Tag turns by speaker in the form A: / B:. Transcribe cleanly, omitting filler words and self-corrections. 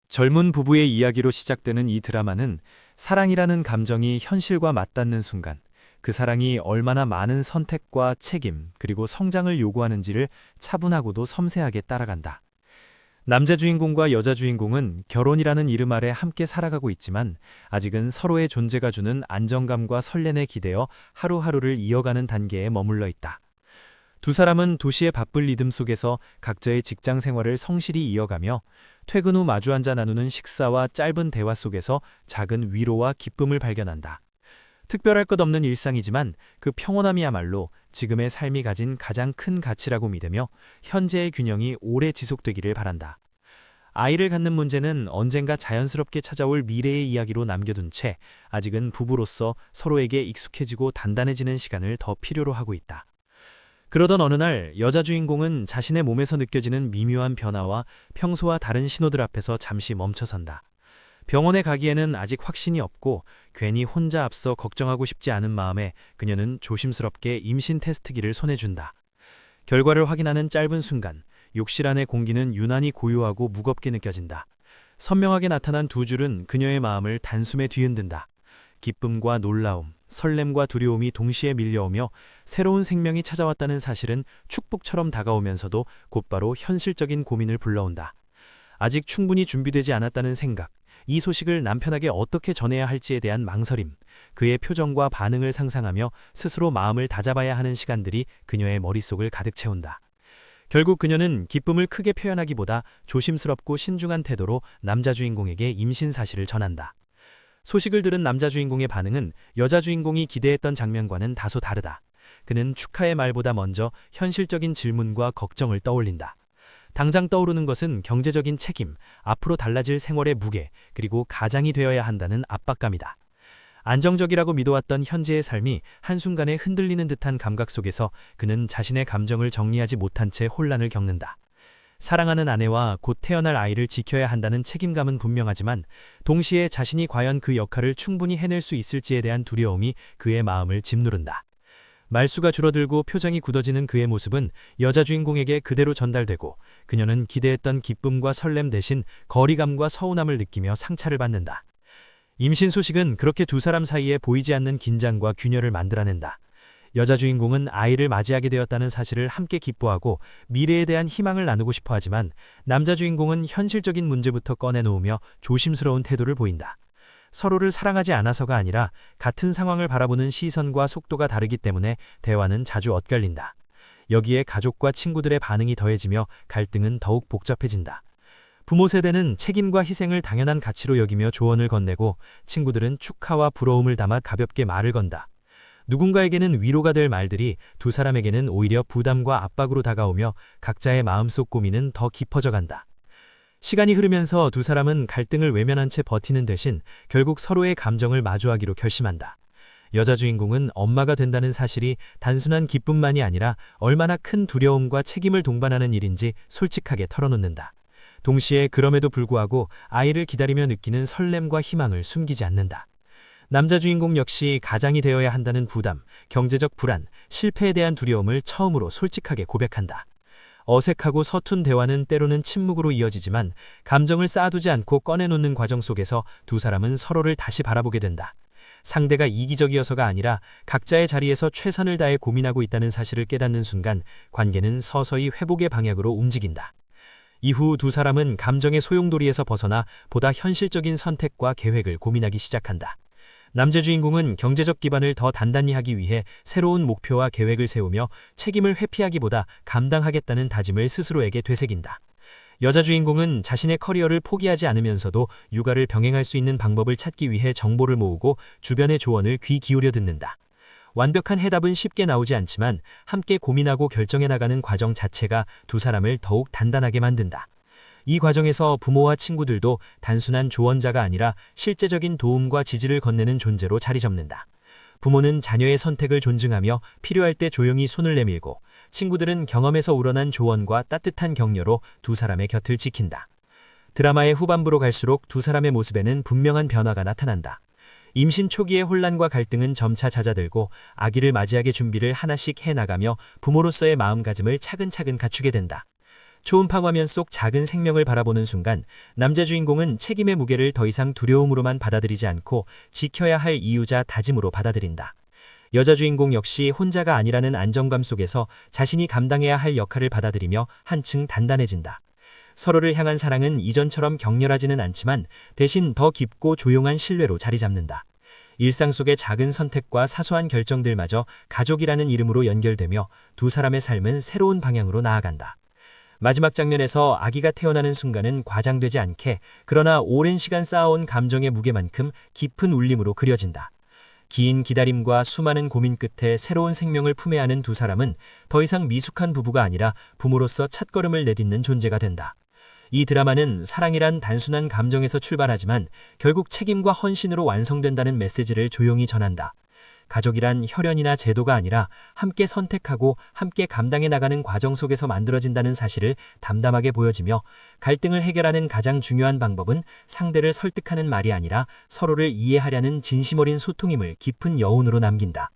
A: 젊은 부부의 이야기로 시작되는 이 드라마는 사랑이라는 감정이 현실과 맞닿는 순간 그 사랑이 얼마나 많은 선택과 책임 그리고 성장을 요구하는지를 차분하고도 섬세하게 따라간다. 남자 주인공과 여자 주인공은 결혼이라는 이름 아래 함께 살아가고 있지만 아직은 서로의 존재가 주는 안정감과 설렘에 기대어 하루하루를 이어가는 단계에 머물러 있다. 두 사람은 도시의 바쁜 리듬 속에서 각자의 직장 생활을 성실히 이어가며 퇴근 후 마주 앉아 나누는 식사와 짧은 대화 속에서 작은 위로와 기쁨을 발견한다. 특별할 것 없는 일상이지만 그 평온함이야말로 지금의 삶이 가진 가장 큰 가치라고 믿으며 현재의 균형이 오래 지속되기를 바란다. 아이를 갖는 문제는 언젠가 자연스럽게 찾아올 미래의 이야기로 남겨둔 채 아직은 부부로서 서로에게 익숙해지고 단단해지는 시간을 더 필요로 하고 있다. 그러던 어느 날 여자 주인공은 자신의 몸에서 느껴지는 미묘한 변화와 평소와 다른 신호들 앞에서 잠시 멈춰선다. 병원에 가기에는 아직 확신이 없고 괜히 혼자 앞서 걱정하고 싶지 않은 마음에 그녀는 조심스럽게 임신 테스트기를 손에 쥔다. 결과를 확인하는 짧은 순간 욕실 안의 공기는 유난히 고요하고 무겁게 느껴진다. 선명하게 나타난 두 줄은 그녀의 마음을 단숨에 뒤흔든다. 기쁨과 놀라움, 설렘과 두려움이 동시에 밀려오며 새로운 생명이 찾아왔다는 사실은 축복처럼 다가오면서도 곧바로 현실적인 고민을 불러온다. 아직 충분히 준비되지 않았다는 생각, 이 소식을 남편에게 어떻게 전해야 할지에 대한 망설임, 그의 표정과 반응을 상상하며 스스로 마음을 다잡아야 하는 시간들이 그녀의 머릿속을 가득 채운다. 결국 그녀는 기쁨을 크게 표현하기보다 조심스럽고 신중한 태도로 남자 주인공에게 임신 사실을 전한다. 소식을 들은 남자 주인공의 반응은 여자 주인공이 기대했던 장면과는 다소 다르다. 그는 축하의 말보다 먼저 현실적인 질문과 걱정을 떠올린다. 당장 떠오르는 것은 경제적인 책임, 앞으로 달라질 생활의 무게, 그리고 가장이 되어야 한다는 압박감이다. 안정적이라고 믿어왔던 현재의 삶이 한순간에 흔들리는 듯한 감각 속에서 그는 자신의 감정을 정리하지 못한 채 혼란을 겪는다. 사랑하는 아내와 곧 태어날 아이를 지켜야 한다는 책임감은 분명하지만 동시에 자신이 과연 그 역할을 충분히 해낼 수 있을지에 대한 두려움이 그의 마음을 짓누른다. 말수가 줄어들고 표정이 굳어지는 그의 모습은 여자 주인공에게 그대로 전달되고 그녀는 기대했던 기쁨과 설렘 대신 거리감과 서운함을 느끼며 상처를 받는다. 임신 소식은 그렇게 두 사람 사이에 보이지 않는 긴장과 균열을 만들어낸다. 여자 주인공은 아이를 맞이하게 되었다는 사실을 함께 기뻐하고 미래에 대한 희망을 나누고 싶어 하지만 남자 주인공은 현실적인 문제부터 꺼내놓으며 조심스러운 태도를 보인다. 서로를 사랑하지 않아서가 아니라 같은 상황을 바라보는 시선과 속도가 다르기 때문에 대화는 자주 엇갈린다. 여기에 가족과 친구들의 반응이 더해지며 갈등은 더욱 복잡해진다. 부모 세대는 책임과 희생을 당연한 가치로 여기며 조언을 건네고 친구들은 축하와 부러움을 담아 가볍게 말을 건다. 누군가에게는 위로가 될 말들이 두 사람에게는 오히려 부담과 압박으로 다가오며 각자의 마음속 고민은 더 깊어져 간다. 시간이 흐르면서 두 사람은 갈등을 외면한 채 버티는 대신 결국 서로의 감정을 마주하기로 결심한다. 여자 주인공은 엄마가 된다는 사실이 단순한 기쁨만이 아니라 얼마나 큰 두려움과 책임을 동반하는 일인지 솔직하게 털어놓는다. 동시에 그럼에도 불구하고 아이를 기다리며 느끼는 설렘과 희망을 숨기지 않는다. 남자 주인공 역시 가장이 되어야 한다는 부담, 경제적 불안, 실패에 대한 두려움을 처음으로 솔직하게 고백한다. 어색하고 서툰 대화는 때로는 침묵으로 이어지지만 감정을 쌓아두지 않고 꺼내놓는 과정 속에서 두 사람은 서로를 다시 바라보게 된다. 상대가 이기적이어서가 아니라 각자의 자리에서 최선을 다해 고민하고 있다는 사실을 깨닫는 순간 관계는 서서히 회복의 방향으로 움직인다. 이후 두 사람은 감정의 소용돌이에서 벗어나 보다 현실적인 선택과 계획을 고민하기 시작한다. 남자 주인공은 경제적 기반을 더 단단히 하기 위해 새로운 목표와 계획을 세우며 책임을 회피하기보다 감당하겠다는 다짐을 스스로에게 되새긴다. 여자 주인공은 자신의 커리어를 포기하지 않으면서도 육아를 병행할 수 있는 방법을 찾기 위해 정보를 모으고 주변의 조언을 귀 기울여 듣는다. 완벽한 해답은 쉽게 나오지 않지만 함께 고민하고 결정해 나가는 과정 자체가 두 사람을 더욱 단단하게 만든다. 이 과정에서 부모와 친구들도 단순한 조언자가 아니라 실제적인 도움과 지지를 건네는 존재로 자리 잡는다. 부모는 자녀의 선택을 존중하며 필요할 때 조용히 손을 내밀고 친구들은 경험에서 우러난 조언과 따뜻한 격려로 두 사람의 곁을 지킨다. 드라마의 후반부로 갈수록 두 사람의 모습에는 분명한 변화가 나타난다. 임신 초기의 혼란과 갈등은 점차 잦아들고 아기를 맞이하게 준비를 하나씩 해나가며 부모로서의 마음가짐을 차근차근 갖추게 된다.
B: 초음파 화면 속 작은 생명을 바라보는 순간 남자 주인공은 책임의 무게를 더 이상 두려움으로만 받아들이지 않고 지켜야 할 이유자 다짐으로 받아들인다. 여자 주인공 역시 혼자가 아니라는 안정감 속에서 자신이 감당해야 할 역할을 받아들이며 한층 단단해진다. 서로를 향한 사랑은 이전처럼 격렬하지는 않지만 대신 더 깊고 조용한 신뢰로 자리 잡는다. 일상 속의 작은 선택과 사소한 결정들마저 가족이라는 이름으로 연결되며 두 사람의 삶은 새로운 방향으로 나아간다. 마지막 장면에서 아기가 태어나는 순간은 과장되지 않게, 그러나 오랜 시간 쌓아온 감정의 무게만큼 깊은 울림으로 그려진다. 긴 기다림과 수많은 고민 끝에 새로운 생명을 품에 안은 두 사람은 더 이상 미숙한 부부가 아니라 부모로서 첫걸음을 내딛는 존재가 된다. 이 드라마는 사랑이란 단순한 감정에서 출발하지만 결국 책임과 헌신으로 완성된다는 메시지를 조용히 전한다. 가족이란 혈연이나 제도가 아니라 함께 선택하고 함께 감당해 나가는 과정 속에서 만들어진다는 사실을 담담하게 보여지며, 갈등을 해결하는 가장 중요한 방법은 상대를 설득하는 말이 아니라 서로를 이해하려는 진심 어린 소통임을 깊은 여운으로 남긴다.